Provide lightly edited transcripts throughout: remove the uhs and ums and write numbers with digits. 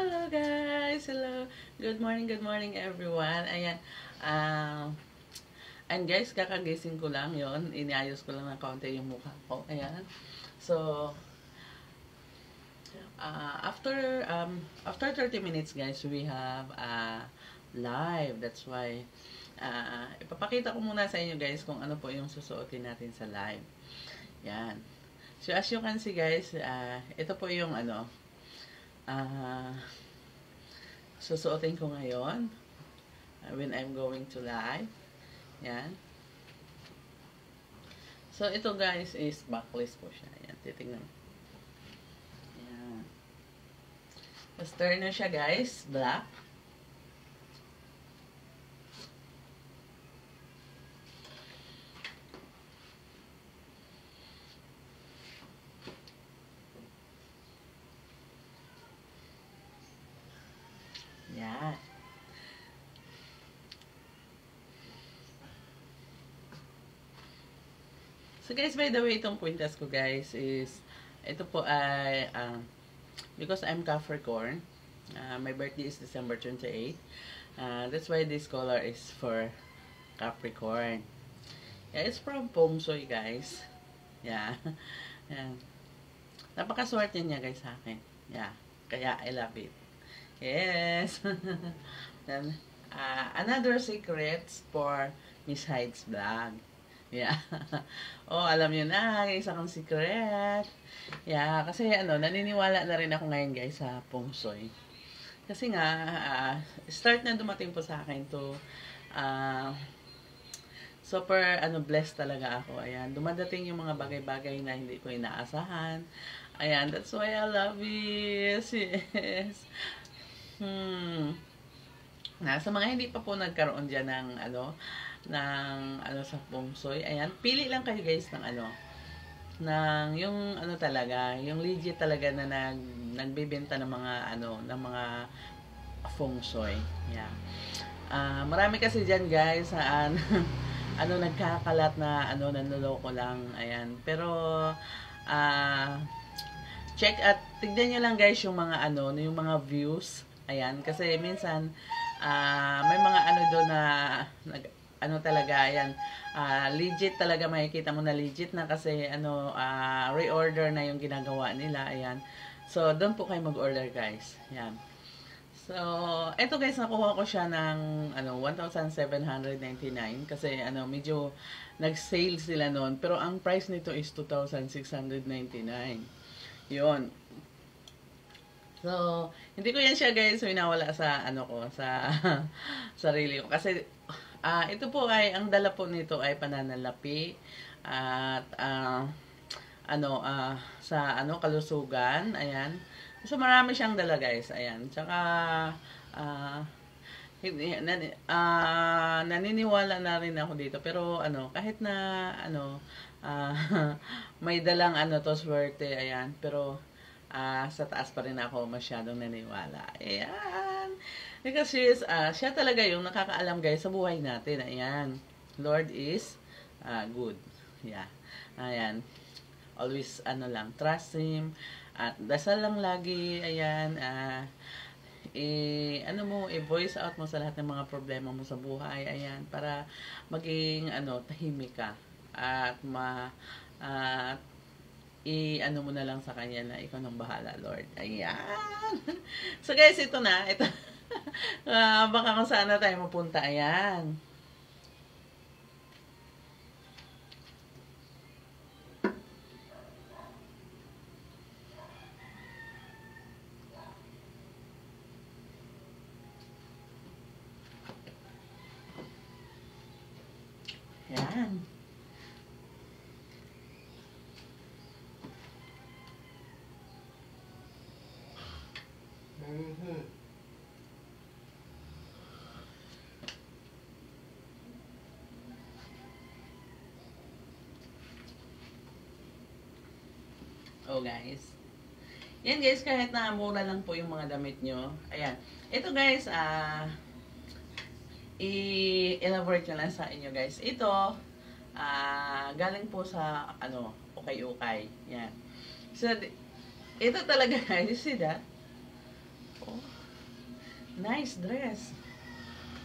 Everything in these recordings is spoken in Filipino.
Hello guys! Hello! Good morning everyone. Ayan. And guys, kakagising ko lang yon. Iniayos ko lang ng kaunti yung mukha ko. Ayan. So, after 30 minutes guys, we have live. That's why, ipapakita ko muna sa inyo guys kung ano po yung susuotin natin sa live. Yan. So, as you can see guys, ito po yung susuotin ko ngayon when I'm going to live. Yan. So, ito guys is backless po siya. Yan, titignan. Yan. Mas turner siya guys, black. Yan. So guys, by the way, itong kwintas ko guys is, ito po ay, because I'm Capricorn, my birthday is December 28, that's why this color is for Capricorn. Yeah, it's from Pomsoy guys. Yeah. Yan. Napakaswerte niya guys sa akin. Yeah. Kaya I love it. Yes. Then, another secrets for Miss Hyde's vlog. Yeah. Oh, alam niyo na, isa kang secret. Yeah, kasi naniniwala na rin ako ngayon guys sa Pomsoy. Kasi nga, start na dumating po sa akin to, super blessed talaga ako. Ayan, dumadating yung mga bagay-bagay na hindi ko inaasahan. Ayan, that's why I love it. Yes. Sa mga hindi pa po nagkaroon dyan ng sa Pomsoy, ayan, pili lang kayo guys ng ng yung talaga, yung legit talaga na nagbebenta ng mga ng mga Pomsoy. Yeah. Marami kasi diyan guys saan nagkakalat na nanloloko lang, ayan. Pero check at tignan niyo lang guys yung mga yung mga views. Ayan, kasi minsan may mga doon na talaga, ayan, legit talaga, makikita mo na legit na kasi reorder na yung ginagawa nila, ayan. So, doon po kayo mag-order guys. Ayan. So, eto guys, nakuha ko siya ng 1,799 kasi medyo nag-sale sila noon, pero ang price nito is 2,699. Yun. So, hindi ko yan siya guys winawala sa sa sarili ko kasi ito po ay, ang dala po nito ay pananalapi at sa kalusugan, ayan. So marami siyang dala guys, ayan. Tsaka naniniwala na rin ako dito, pero kahit na may dalang to swerte, ayan, pero sa taas pa rin ako masyadong naniwala. Ayan. Because siya talaga yung nakakaalam guys sa buhay natin. Ayan. Lord is good. Yeah. Ayan. Always trust Him. At dasal lang lagi. Ayan. I-voice out mo sa lahat ng mga problema mo sa buhay. Ayan. Para maging tahimik ka. At mo na lang sa Kanya na ikaw nang bahala, Lord. Ayan. So guys, ito na. Ito. Baka kung saan na tayo mapunta. Ayan. Ayan. Oh guys. Yan guys, kahit na mura lang po yung mga damit nyo. Ayan. Ito guys, i-elaborate ko lang sa inyo guys. Ito, galing po sa, ukay-ukay. Yan. So, ito talaga guys, you see that? Oh. Nice dress.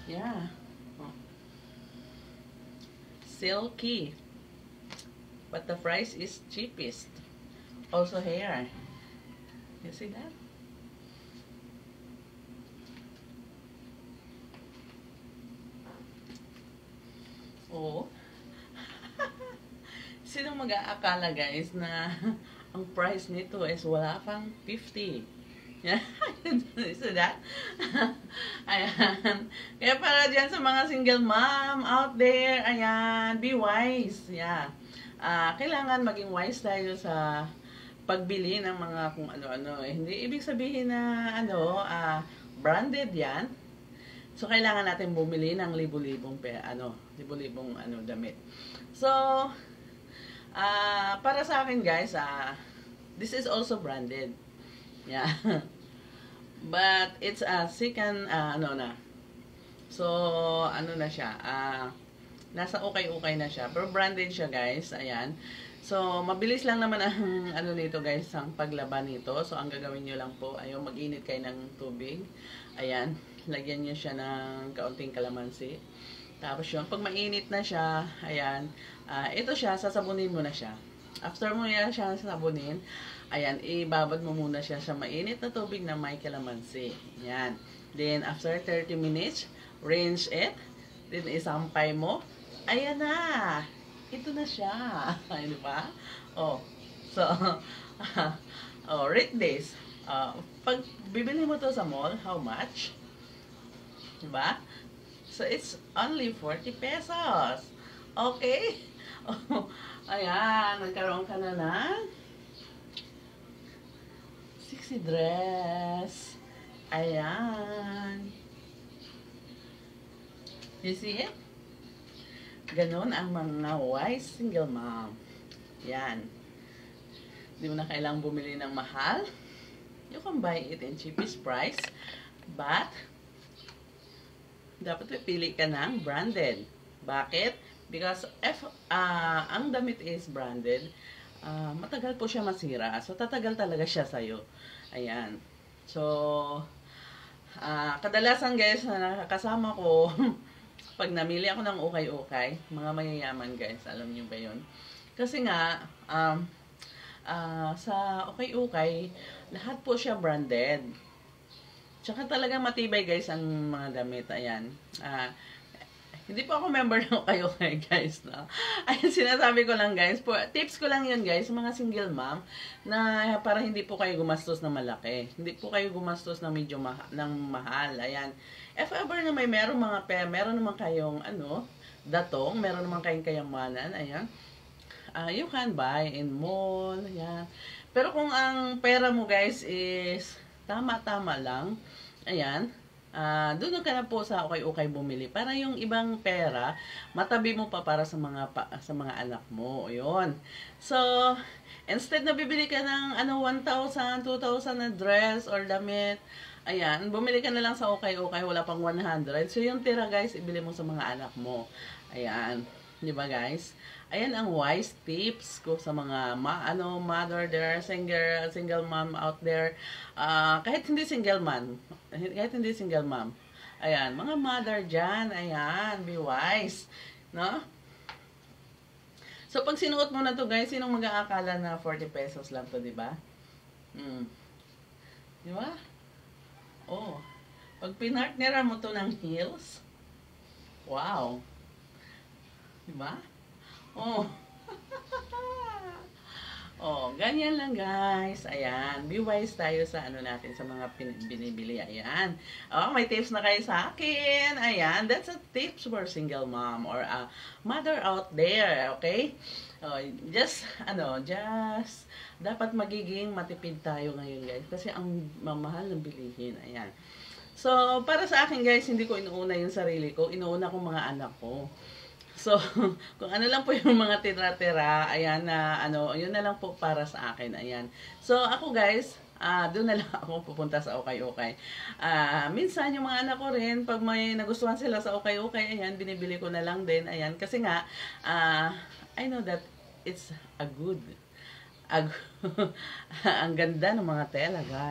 Yeah. Oh. Silky. But the price is cheapest. Also hair. You see that? Oh. Sino mag-aakala guys na ang price nito is wala pang 50? Yeah. So that? Ayan. Kaya para dyan sa mga single mom out there, ayan, be wise. Yeah. Kailangan maging wise tayo sa pagbili ng mga kung ano-ano. Hindi ibig sabihin na branded yan. So, kailangan natin bumili ng libo-libong libo-libong damit. So, para sa akin guys, this is also branded. Yeah. But it's a second So, na siya. Nasa okay-okay na siya. Pero branded siya guys. Ayan. So, mabilis lang naman ang nito guys, ang paglaban nito. So, ang gagawin nyo lang po, mag-init kayo ng tubig. Ayan. Lagyan nyo siya ng kaunting kalamansi. Tapos yun, pag mainit na siya, ayan, ito siya, sasabunin mo na siya. After mo yan siya sasabunin, ayan, ibabad mo muna siya sa mainit na tubig na may kalamansi. Ayan. Then, after 30 minutes, rinse it. Then, isampay mo. Ayan na! Ito na siya. Ay, diba? Oh. So, rate this. Pag bibili mo to sa mall, how much? Diba? So, it's only 40 pesos. Okay? Oh, ayan, nagkaroon ka na ng sexy dress. Ayan. You see it? Ganon ang mga wise single mom. Yan. Hindi mo na kailangang bumili ng mahal. You can buy it in cheapest price. But, dapat pipili ka ng branded. Bakit? Because if ang damit is branded, matagal po siya masira. So, tatagal talaga siya sa'yo. Ayan. So, kadalasan guys, na nakakasama ko, pag namili ako ng ukay-ukay, mga mayayaman guys, alam niyo ba yun? Kasi nga, sa ukay-ukay, lahat po siya branded. Tsaka talaga matibay guys ang mga damit. Ayan. Hindi po ako member ng ukay-ukay guys. No? Ayan, sinasabi ko lang guys. Tips ko lang yun guys, mga single mom, na para hindi po kayo gumastos na malaki. Hindi po kayo gumastos na medyo mahal. Ayan. If ever na meron naman kayong datong, meron naman kayong kayamanan, ayan. You can buy in mall, ayan. Pero kung ang pera mo guys is tama-tama lang, ayan, doon ka na po sa ukay-ukay bumili para yung ibang pera matabi mo pa para sa mga anak mo. Ayun. So, instead na bibili ka ng 1,000, 2,000 na dress or damit, ayan, bumili ka na lang sa ukay-ukay, wala pang 100. So, yung tira guys, ibili mo sa mga anak mo. Ayan. Di ba guys? Ayan ang wise tips ko sa mga mother there, single mom out there. Kahit hindi single mom. Ayan, mga mother dyan, ayan, be wise. No? So, pag sinuot mo na to guys, sinong mag-aakala na 40 pesos lang to, di ba? Di ba? Oh. Pag pinartneran mo to ng heels, wow. Di ba? Oh. Oh, ganyan lang guys. Ayan, be wise tayo sa natin, sa mga binibili. Ayan. Oh, may tips na kayo sa akin. Ayan, that's a tips for single mom or a mother out there, okay? Oh, just dapat magiging matipid tayo ngayon guys kasi ang mamahal ng bilihin. Ayan. So, para sa akin guys, hindi ko inuuna yung sarili ko, inuuna ko mga anak ko. So, kung ano lang po yung mga tira-tira, ayan na, yun na lang po para sa akin, ayan. So, ako guys, doon na lang ako pupunta sa ukay-ukay. Minsan, yung mga anak ko rin, pag may nagustuhan sila sa ukay-ukay, ayan, binibili ko na lang din, ayan. Kasi nga, I know that it's a good, ang ganda ng mga tela, guys.